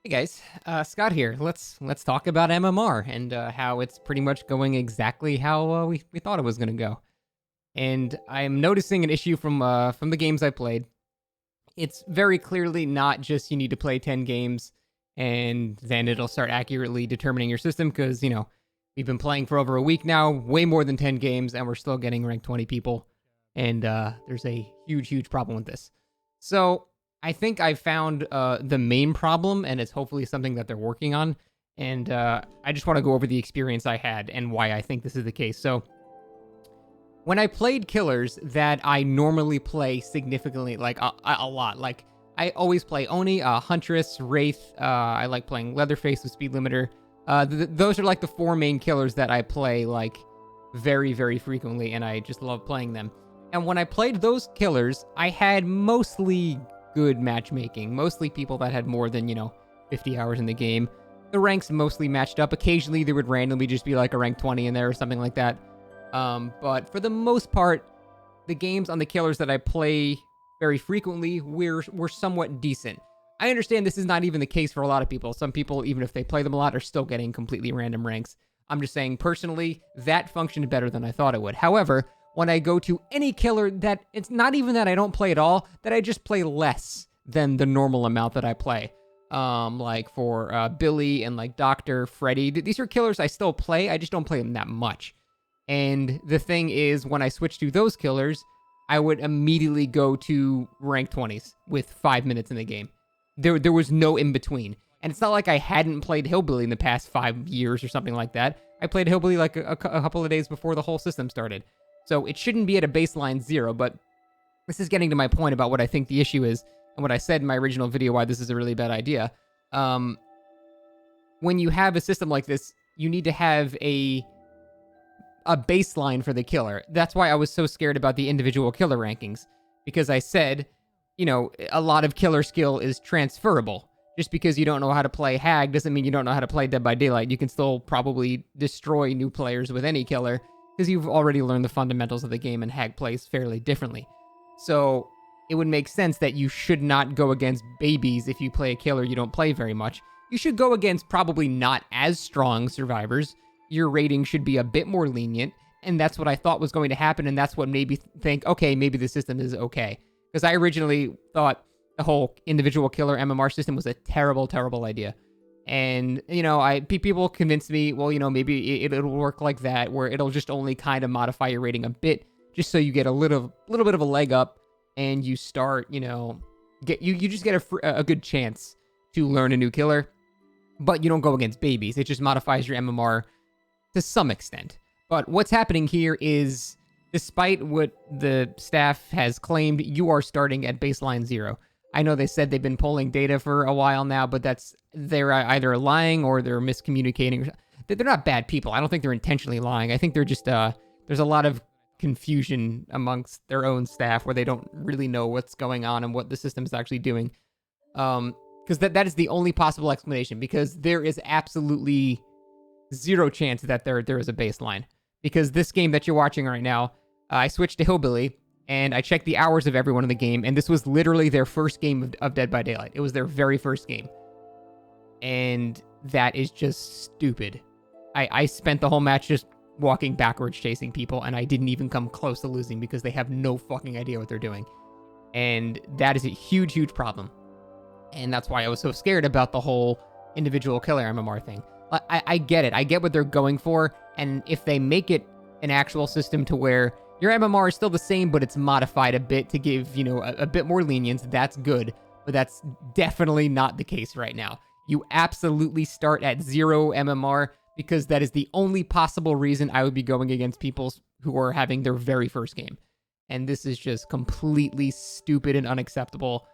Hey guys, Scott here. Let's talk about MMR and how it's pretty much going exactly how we thought it was gonna go. And I'm noticing an issue from the games I played. It's very clearly not just you need to play 10 games and then it'll start accurately determining your system because we've been playing for over a week now, way more than 10 games, and we're still getting ranked 20 people. And there's a huge problem with this. So I think I found the main problem, and it's hopefully something that they're working on. And I just want to go over the experience I had and why I think this is the case. So, when I played killers that I normally play significantly, like a lot, like I always play Oni, Huntress, Wraith. I like playing Leatherface with Speed Limiter. Those are like the four main killers that I play like very frequently, and I just love playing them. And when I played those killers, I had mostly good matchmaking. Mostly people that had more than, 50 hours in the game. The ranks mostly matched up. Occasionally, there would randomly just be like a rank 20 in there or something like that. But for the most part, the games on the killers that I play very frequently were somewhat decent. I understand this is not even the case for a lot of people. Some people, even if they play them a lot, are still getting completely random ranks. I'm just saying, personally, that functioned better than I thought it would. However, when I go to any killer that it's not even that I don't play at all, that I just play less than the normal amount that I play. Like for Billy and like Dr. Freddy. These are killers I still play, I just don't play them that much. And the thing is, when I switch to those killers, I would immediately go to rank 20s with 5 minutes in the game. There was no in between. And it's not like I hadn't played Hillbilly in the past 5 years or something like that. I played Hillbilly like a couple of days before the whole system started. So it shouldn't be at a baseline 0, but this is getting to my point about what I think the issue is and what I said in my original video why this is a really bad idea. When you have a system like this, you need to have a baseline for the killer. That's why I was so scared about the individual killer rankings, because I said, a lot of killer skill is transferable. Just because you don't know how to play Hag doesn't mean you don't know how to play Dead by Daylight. You can still probably destroy new players with any killer, because you've already learned the fundamentals of the game, and Hag plays fairly differently. So it would make sense that you should not go against babies if you play a killer you don't play very much. You should go against probably not as strong survivors. Your rating should be a bit more lenient, and that's what I thought was going to happen, and that's what made me think, okay, maybe the system is okay. Because I originally thought the whole individual killer MMR system was a terrible idea. And, people convinced me, well, maybe it'll work like that, where it'll just only kind of modify your rating a bit, just so you get a little bit of a leg up, and you start, you just get a good chance to learn a new killer, but you don't go against babies. It just modifies your MMR to some extent. But what's happening here is, despite what the staff has claimed, you are starting at baseline 0. I know they said they've been pulling data for a while now, but they're either lying or they're miscommunicating. They're not bad people. I don't think they're intentionally lying. I think they're just, there's a lot of confusion amongst their own staff where they don't really know what's going on and what the system is actually doing. Because that is the only possible explanation, because there is absolutely zero chance that there is a baseline. Because this game that you're watching right now, I switched to Hillbilly, and I checked the hours of everyone in the game, and this was literally their first game of Dead by Daylight. It was their very first game. And that is just stupid. I spent the whole match just walking backwards chasing people, and I didn't even come close to losing because they have no fucking idea what they're doing. And that is a huge problem. And that's why I was so scared about the whole individual killer MMR thing. I get it. I get what they're going for, and if they make it an actual system to where your MMR is still the same, but it's modified a bit to give, a bit more lenience, that's good. But that's definitely not the case right now. You absolutely start at 0 MMR, because that is the only possible reason I would be going against people who are having their very first game. And this is just completely stupid and unacceptable,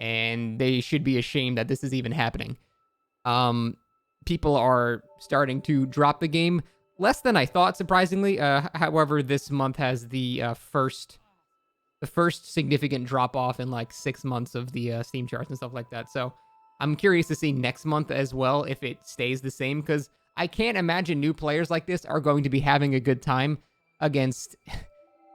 and they should be ashamed that this is even happening. People are starting to drop the game. Less than I thought, surprisingly. However, this month has the first significant drop-off in like 6 months of the Steam charts and stuff like that. So I'm curious to see next month as well if it stays the same, because I can't imagine new players like this are going to be having a good time against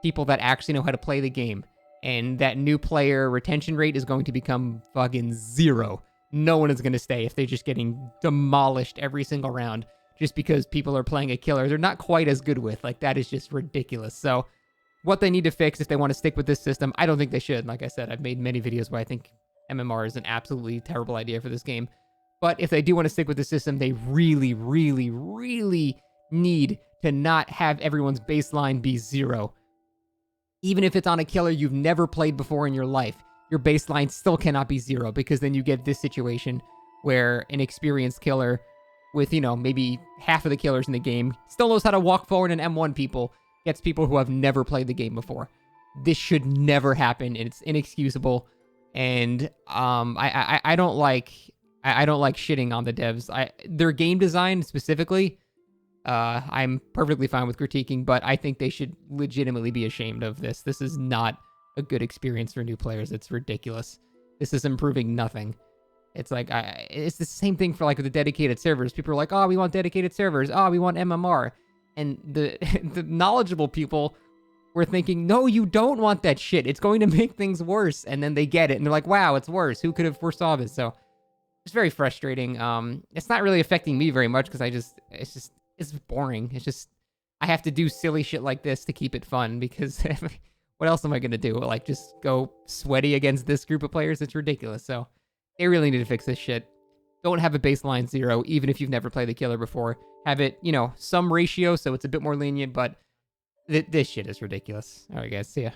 people that actually know how to play the game. And that new player retention rate is going to become fucking 0 no one is going to stay if they're just getting demolished every single round just because people are playing a killer they're not quite as good with. Like, that is just ridiculous. So what they need to fix if they want to stick with this system, I don't think they should. Like I said, I've made many videos where I think MMR is an absolutely terrible idea for this game. But if they do want to stick with the system, they really, really, really need to not have everyone's baseline be 0. Even if it's on a killer you've never played before in your life, your baseline still cannot be 0, because then you get this situation where an experienced killer with, you know, maybe half of the killers in the game still knows how to walk forward and M1 people, gets people who have never played the game before. This should never happen, and it's inexcusable. And I don't like shitting on the devs. Their game design specifically, I'm perfectly fine with critiquing, but I think they should legitimately be ashamed of this. This is not a good experience for new players. It's ridiculous. This is improving nothing. It's like, it's the same thing for like the dedicated servers. People are like, oh, we want dedicated servers. Oh, we want MMR. And the the knowledgeable people were thinking, no, you don't want that shit. It's going to make things worse. And then they get it and they're like, wow, it's worse. Who could have foresaw this? So it's very frustrating. It's not really affecting me very much because it's boring. It's just, I have to do silly shit like this to keep it fun, because what else am I going to do? Like, just go sweaty against this group of players? It's ridiculous. So they really need to fix this shit. Don't have a baseline 0, even if you've never played the killer before. Have it, you know, some ratio so it's a bit more lenient, but this shit is ridiculous. All right, guys, see ya.